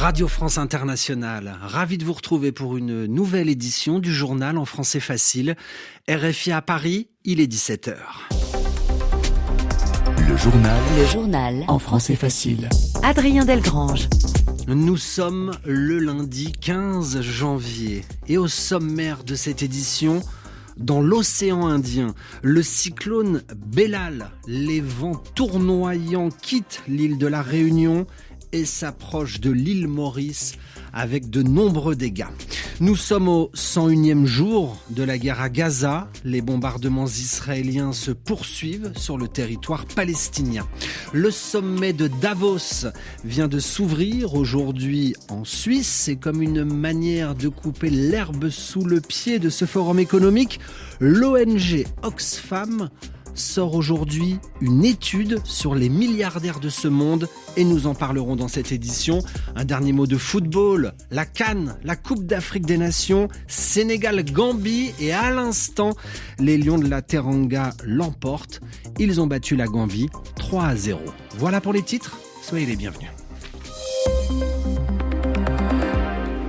Radio France Internationale, ravi de vous retrouver pour une nouvelle édition du journal en français facile. RFI à Paris, il est 17h. Le journal en français facile. Adrien Delgrange. Nous sommes le lundi 15 janvier et au sommaire de cette édition, dans l'océan Indien, le cyclone Bellal, les vents tournoyants quittent l'île de la Réunion et s'approchent de l'île Maurice avec de nombreux dégâts. Nous sommes au 101e jour de la guerre à Gaza. Les bombardements israéliens se poursuivent sur le territoire palestinien. Le sommet de Davos vient de s'ouvrir aujourd'hui en Suisse. C'est comme une manière de couper l'herbe sous le pied de ce forum économique. L'ONG Oxfam sort aujourd'hui une étude sur les milliardaires de ce monde et nous en parlerons dans cette édition. Un dernier mot de football, la CAN, la Coupe d'Afrique des Nations, Sénégal-Gambie et à l'instant, les Lions de la Teranga l'emportent. Ils ont battu la Gambie 3-0. Voilà pour les titres, soyez les bienvenus.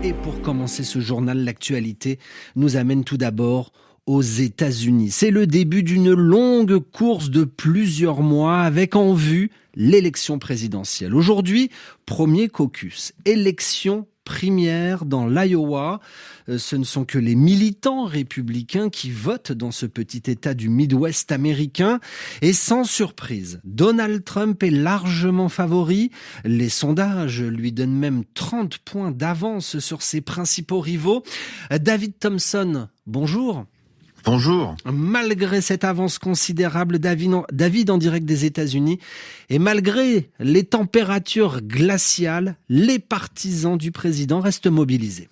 Et pour commencer ce journal, l'actualité nous amène tout d'abord aux États-Unis. C'est le début d'une longue course de plusieurs mois avec en vue l'élection présidentielle. Aujourd'hui, premier caucus, élection primaire dans l'Iowa. Ce ne sont que les militants républicains qui votent dans ce petit État du Midwest américain. Et sans surprise, Donald Trump est largement favori. Les sondages lui donnent même 30 points d'avance sur ses principaux rivaux. David Thompson, bonjour. Bonjour. Malgré cette avance considérable, David en direct des États-Unis, et malgré les températures glaciales, les partisans du président restent mobilisés.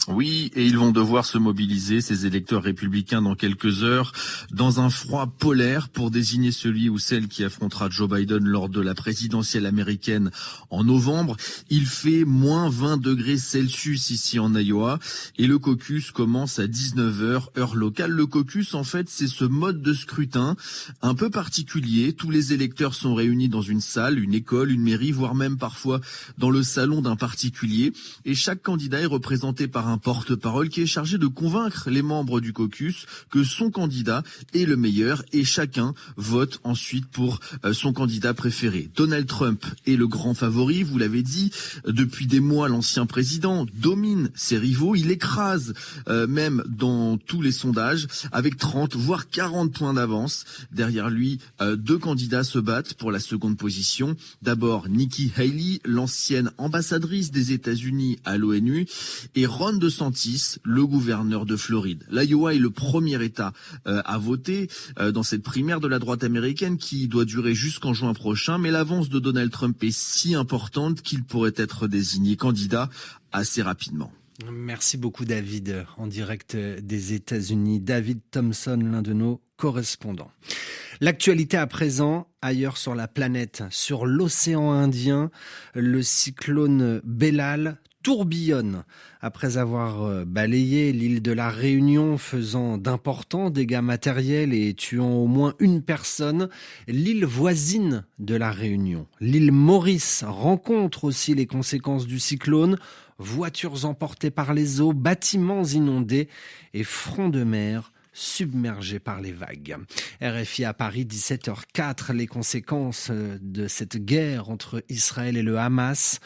Oui, et ils vont devoir se mobiliser, ces électeurs républicains, dans quelques heures, dans un froid polaire pour désigner celui ou celle qui affrontera Joe Biden lors de la présidentielle américaine en novembre. Il fait moins 20 degrés Celsius ici en Iowa et le caucus commence à 19h, heure locale. Le caucus, en fait, c'est ce mode de scrutin un peu particulier. Tous les électeurs sont réunis dans une salle, une école, une mairie, voire même parfois dans le salon d'un particulier. Et chaque candidat est représenté par un porte-parole qui est chargé de convaincre les membres du caucus que son candidat est le meilleur et chacun vote ensuite pour son candidat préféré. Donald Trump est le grand favori, vous l'avez dit. Depuis des mois, l'ancien président domine ses rivaux. Il écrase même dans tous les sondages avec 30 voire 40 points d'avance. Derrière lui, deux candidats se battent pour la seconde position. D'abord, Nikki Haley, l'ancienne ambassadrice des États-Unis à l'ONU, et Ron DeSantis, le gouverneur de Floride. L'Iowa est le premier État à voter dans cette primaire de la droite américaine qui doit durer jusqu'en juin prochain, mais l'avance de Donald Trump est si importante qu'il pourrait être désigné candidat assez rapidement. Merci beaucoup David, en direct des États-Unis. David Thompson, l'un de nos correspondants. L'actualité à présent, ailleurs sur la planète, sur l'océan Indien, le cyclone Bellal tourbillonne après avoir balayé l'île de la Réunion, faisant d'importants dégâts matériels et tuant au moins une personne. L'île voisine de la Réunion, l'île Maurice, rencontre aussi les conséquences du cyclone. Voitures emportées par les eaux, bâtiments inondés et fronts de mer submergés par les vagues. RFI à Paris, 17h04, les conséquences de cette guerre entre Israël et le Hamas.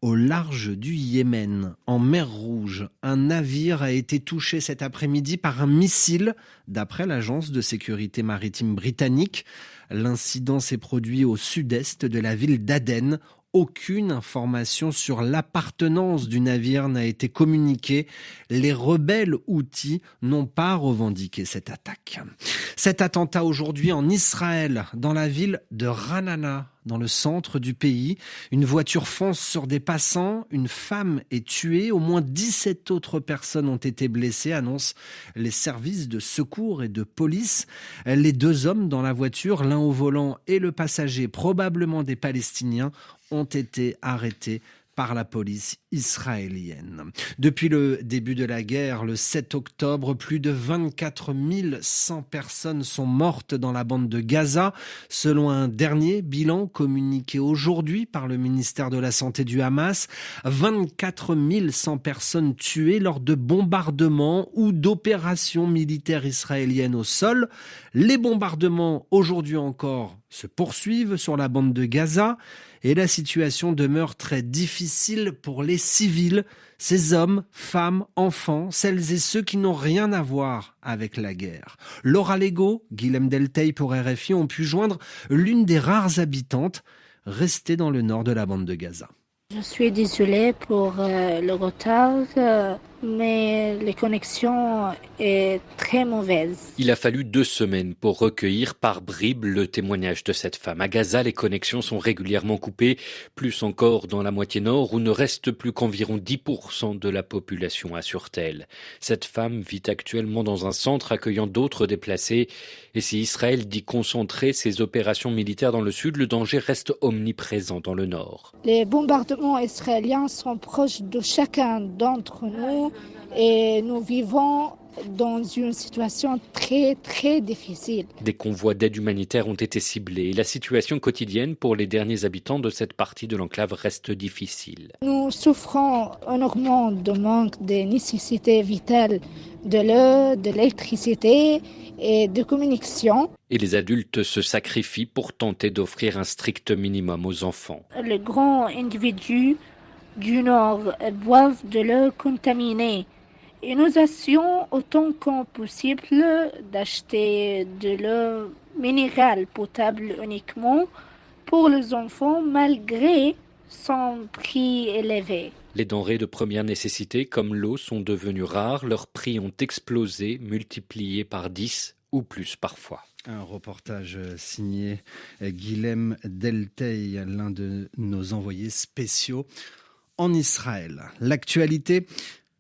Au large du Yémen, en mer Rouge, un navire a été touché cet après-midi par un missile, d'après l'agence de sécurité maritime britannique. L'incident s'est produit au sud-est de la ville d'Aden. Aucune information sur l'appartenance du navire n'a été communiquée. Les rebelles houthis n'ont pas revendiqué cette attaque. Cet attentat aujourd'hui en Israël, dans la ville de Ranana, dans le centre du pays. Une voiture fonce sur des passants, une femme est tuée, au moins 17 autres personnes ont été blessées, annoncent les services de secours et de police. Les deux hommes dans la voiture, l'un au volant et le passager, probablement des Palestiniens, ont été arrêtés par la police israélienne. Depuis le début de la guerre, le 7 octobre, plus de 24 100 personnes sont mortes dans la bande de Gaza, selon un dernier bilan communiqué aujourd'hui par le ministère de la Santé du Hamas. 24 100 personnes tuées lors de bombardements ou d'opérations militaires israéliennes au sol. Les bombardements, aujourd'hui encore, se poursuivent sur la bande de Gaza. Et la situation demeure très difficile pour les civils, ces hommes, femmes, enfants, celles et ceux qui n'ont rien à voir avec la guerre. Laura Lego, Guilhem Delteil pour RFI ont pu joindre l'une des rares habitantes restées dans le nord de la bande de Gaza. Je suis désolée pour le retard, mais les connexions est très mauvaises. Il a fallu 2 semaines pour recueillir par bribes le témoignage de cette femme. À Gaza, les connexions sont régulièrement coupées, plus encore dans la moitié nord où ne reste plus qu'environ 10% de la population, assure-t-elle. Cette femme vit actuellement dans un centre accueillant d'autres déplacés. Et si Israël dit concentrer ses opérations militaires dans le sud, le danger reste omniprésent dans le nord. Les bombardements israéliens sont proches de chacun d'entre nous et nous vivons dans une situation très, très difficile. Des convois d'aide humanitaire ont été ciblés et la situation quotidienne pour les derniers habitants de cette partie de l'enclave reste difficile. Nous souffrons énormément de manque des nécessités vitales de l'eau, de l'électricité et de communication. Et les adultes se sacrifient pour tenter d'offrir un strict minimum aux enfants. Les grands individus du Nord boivent de l'eau contaminée. Et nous essayons autant que possible d'acheter de l'eau minérale potable uniquement pour les enfants malgré son prix élevé. Les denrées de première nécessité comme l'eau sont devenues rares, leurs prix ont explosé, multipliés par 10 ou plus parfois. Un reportage signé Guilhem Delteil, l'un de nos envoyés spéciaux en Israël. L'actualité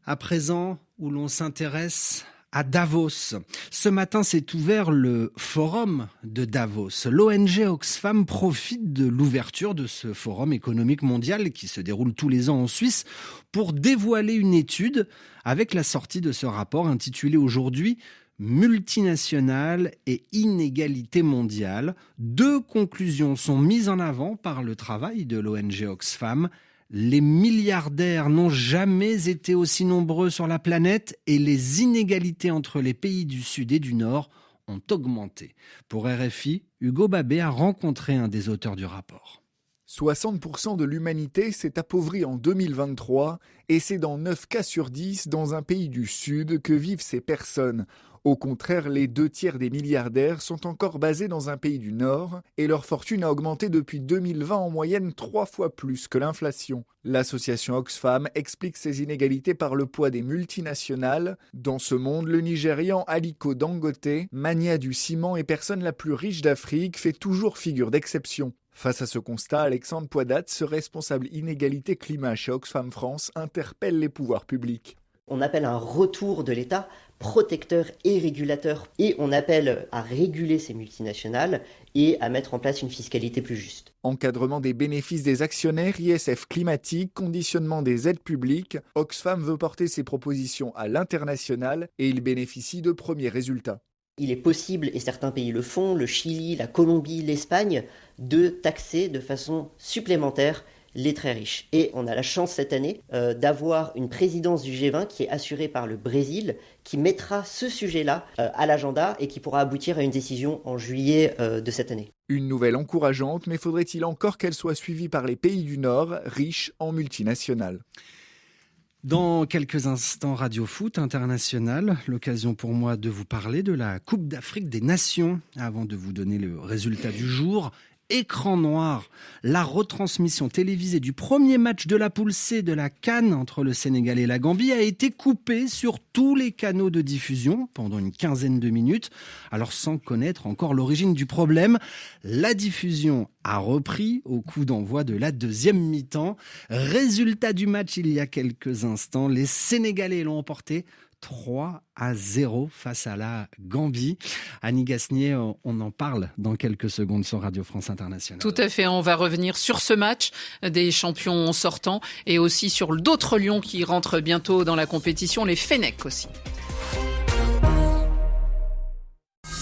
à présent où l'on s'intéresse à Davos. Ce matin s'est ouvert le forum de Davos. L'ONG Oxfam profite de l'ouverture de ce forum économique mondial qui se déroule tous les ans en Suisse pour dévoiler une étude avec la sortie de ce rapport intitulé aujourd'hui « Multinationales et inégalité mondiale ». 2 conclusions sont mises en avant par le travail de l'ONG Oxfam. Les milliardaires n'ont jamais été aussi nombreux sur la planète et les inégalités entre les pays du Sud et du Nord ont augmenté. Pour RFI, Hugo Babé a rencontré un des auteurs du rapport. 60% de l'humanité s'est appauvrie en 2023 et c'est dans 9 cas sur 10 dans un pays du Sud que vivent ces personnes. Au contraire, les 2 tiers des milliardaires sont encore basés dans un pays du Nord et leur fortune a augmenté depuis 2020 en moyenne 3 fois plus que l'inflation. L'association Oxfam explique ces inégalités par le poids des multinationales. Dans ce monde, le Nigérian Aliko Dangote, magnat du ciment et personne la plus riche d'Afrique, fait toujours figure d'exception. Face à ce constat, Alexandre Poidat, ce responsable inégalité climat chez Oxfam France, interpelle les pouvoirs publics. On appelle un retour de l'État protecteur et régulateur et on appelle à réguler ces multinationales et à mettre en place une fiscalité plus juste. Encadrement des bénéfices des actionnaires, ISF climatique, conditionnement des aides publiques, Oxfam veut porter ses propositions à l'international et il bénéficie de premiers résultats. Il est possible, et certains pays le font, le Chili, la Colombie, l'Espagne, de taxer de façon supplémentaire les très riches. Et on a la chance cette année d'avoir une présidence du G20 qui est assurée par le Brésil, qui mettra ce sujet-là à l'agenda et qui pourra aboutir à une décision en juillet de cette année. Une nouvelle encourageante, mais faudrait-il encore qu'elle soit suivie par les pays du Nord, riches en multinationales. Dans quelques instants, Radio Foot International, l'occasion pour moi de vous parler de la Coupe d'Afrique des Nations. Avant de vous donner le résultat du jour, écran noir, la retransmission télévisée du premier match de la poule C de la CAN entre le Sénégal et la Gambie a été coupée sur tous les canaux de diffusion pendant une quinzaine de minutes. Alors sans connaître encore l'origine du problème, la diffusion a repris au coup d'envoi de la deuxième mi-temps. Résultat du match il y a quelques instants, les Sénégalais l'ont emporté 3-0 face à la Gambie. Annie Gasnier, on en parle dans quelques secondes sur Radio France Internationale. Tout à fait, on va revenir sur ce match des champions sortants et aussi sur d'autres lions qui rentrent bientôt dans la compétition, les Fennecs aussi.